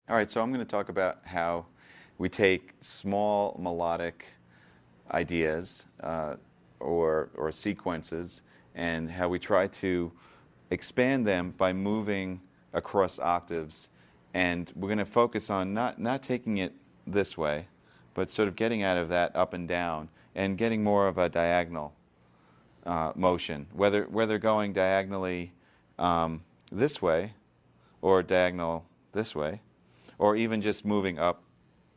All right, so I'm going to talk about how we take small melodic ideas or sequences and how we try to expand them by moving across octaves. And we're going to focus on not taking it this way, but sort of getting out of that up and down and getting more of a diagonal motion, whether going diagonally this way or diagonal this way, or even just moving up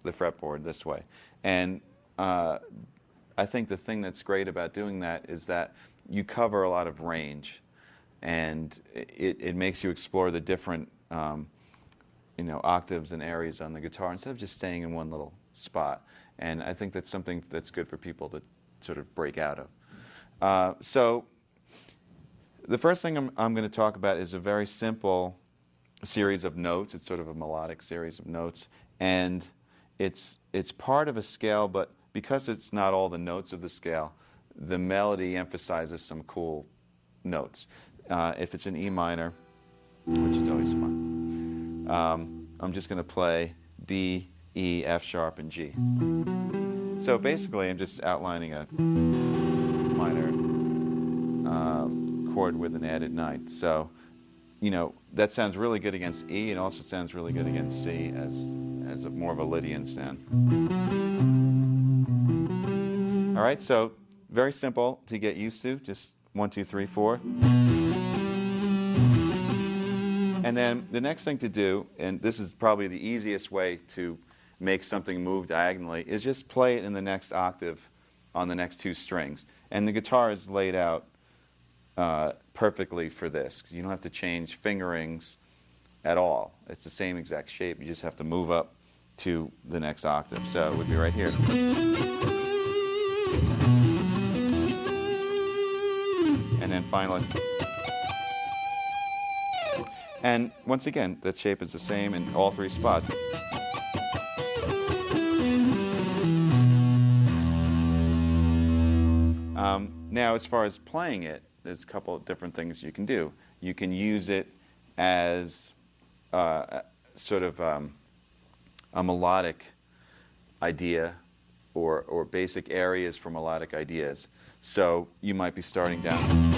the fretboard this way. And I think the thing that's great about doing that is that you cover a lot of range, and it makes you explore the different octaves and areas on the guitar instead of just staying in one little spot. And I think that's something that's good for people to sort of break out of. So the first thing I'm going to talk about is a very simple series of notes. It's sort of a melodic series of notes, and it's part of a scale, but because it's not all the notes of the scale, the melody emphasizes some cool notes. If it's an E minor, which is always fun, I'm just going to play B, E, F sharp, and G. So basically, I'm just outlining a minor chord with an added ninth. So, that sounds really good against E, and also sounds really good against C as more of a Lydian sound. All right, so very simple to get used to, just 1, 2, 3, 4. And then the next thing to do, and this is probably the easiest way to make something move diagonally, is just play it in the next octave on the next 2 strings. And the guitar is laid out perfectly for this, because you don't have to change fingerings at all. It's the same exact shape. You just have to move up to the next octave. So it would be right here. And then finally. And once again, that shape is the same in all 3 spots. Now, as far as playing it, there's a couple of different things you can do. You can use it as sort of a melodic idea or basic areas for melodic ideas. So you might be starting down.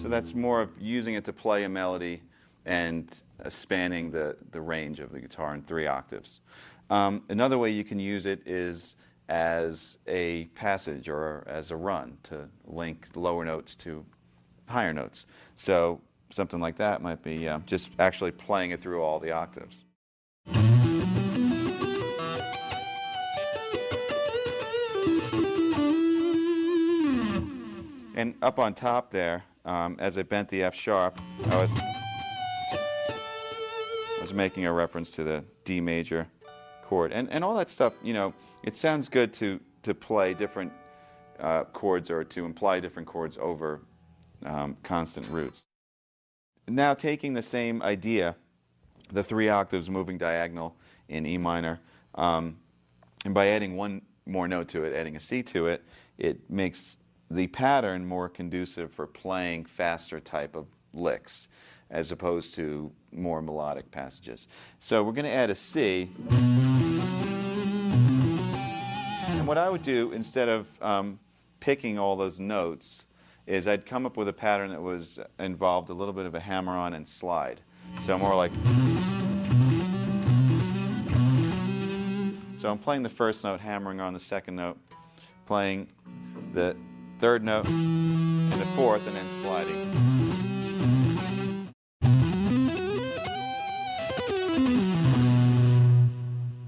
That's more of using it to play a melody and spanning the range of the guitar in 3 octaves. Another way you can use it is as a passage or as a run to link lower notes to higher notes. So something like that might be just actually playing it through all the octaves. And up on top there, as I bent the F sharp, I was making a reference to the D major chord. And all that stuff, it sounds good to play different chords or to imply different chords over constant roots. Now taking the same idea, the 3 octaves moving diagonal in E minor, and by adding one more note to it, adding a C to it, it makes the pattern more conducive for playing faster type of licks as opposed to more melodic passages. So we're going to add a C. And what I would do instead of picking all those notes is I'd come up with a pattern that was involved a little bit of a hammer-on and slide. So more like. So I'm playing the first note, hammering on the second note, playing the 3rd note and the 4th, and then sliding.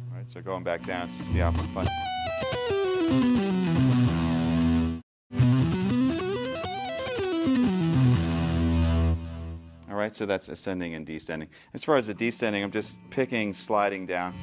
All right, so going back down, it's just the opposite slide. All right, so that's ascending and descending. As far as the descending, I'm just picking, sliding down.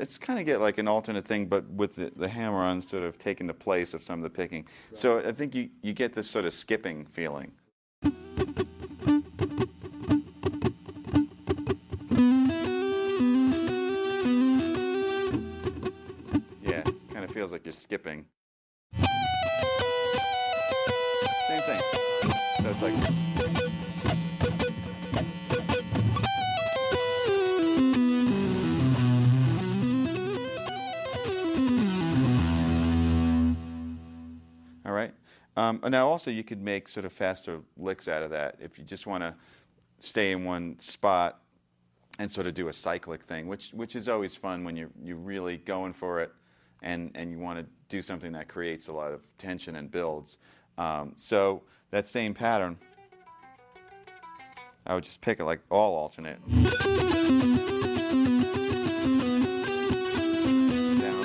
it's kind of get like an alternate thing, but with the hammer-on sort of taking the place of some of the picking. Right. So I think you get this sort of skipping feeling. Yeah, it kind of feels like you're skipping. Same thing. So it's like... All right. Now also you could make sort of faster licks out of that if you just want to stay in one spot and sort of do a cyclic thing, which is always fun when you're really going for it and you want to do something that creates a lot of tension and builds. So that same pattern, I would just pick it like all alternate. Down,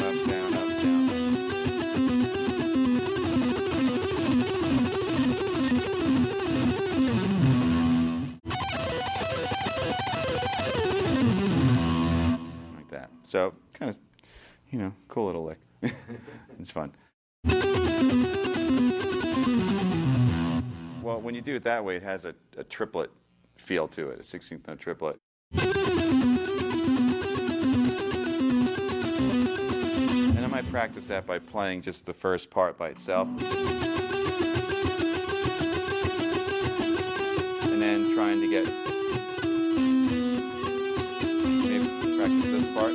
up, down, up, down. Like that. So kind of, cool little lick. It's fun. Well, when you do it that way, it has a triplet feel to it, a 16th note triplet. And I might practice that by playing just the first part by itself. And then trying to get, maybe practice this part.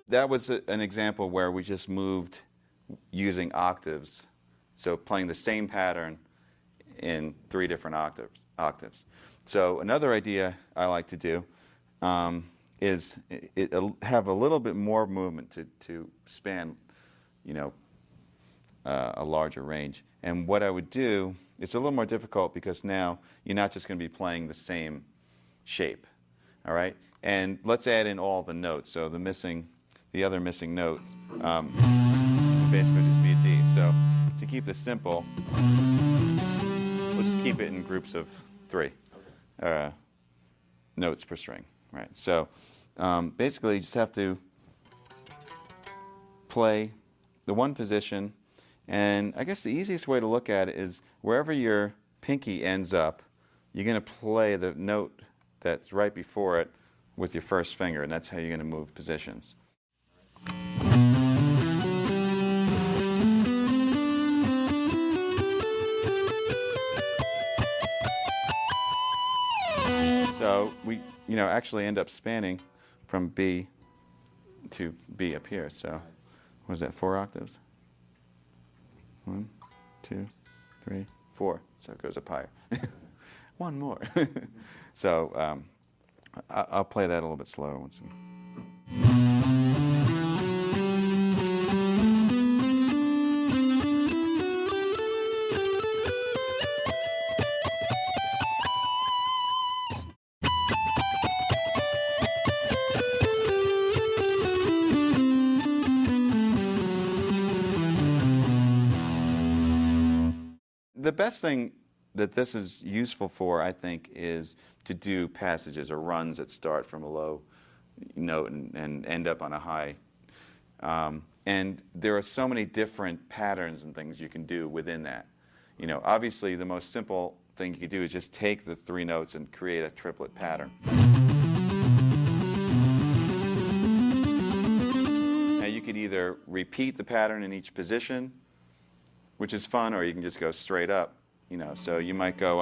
That was an example where we just moved using octaves, so playing the same pattern in 3 different octaves. So another idea I like to do is have a little bit more movement to span, a larger range. And what I would do, it's a little more difficult because now you're not just going to be playing the same shape, all right? And let's add in all the notes. So the other missing note basically just be a D. So to keep this simple, we'll just keep it in groups of 3 notes per string, right? So basically you just have to play the one position, and I guess the easiest way to look at it is wherever your pinky ends up, you're going to play the note that's right before it with your first finger, and that's how you're going to move positions. So we, actually end up spanning from B to B up here. So what is that, 4 octaves? 1, 2, 3, 4. So it goes up higher. One more. So I'll play that a little bit slower once. The best thing that this is useful for, I think, is to do passages or runs that start from a low note and end up on a high. And there are so many different patterns and things you can do within that. Obviously, the most simple thing you can do is just take the 3 notes and create a triplet pattern. Now, you could either repeat the pattern in each position, which is fun, or you can just go straight up, So you might go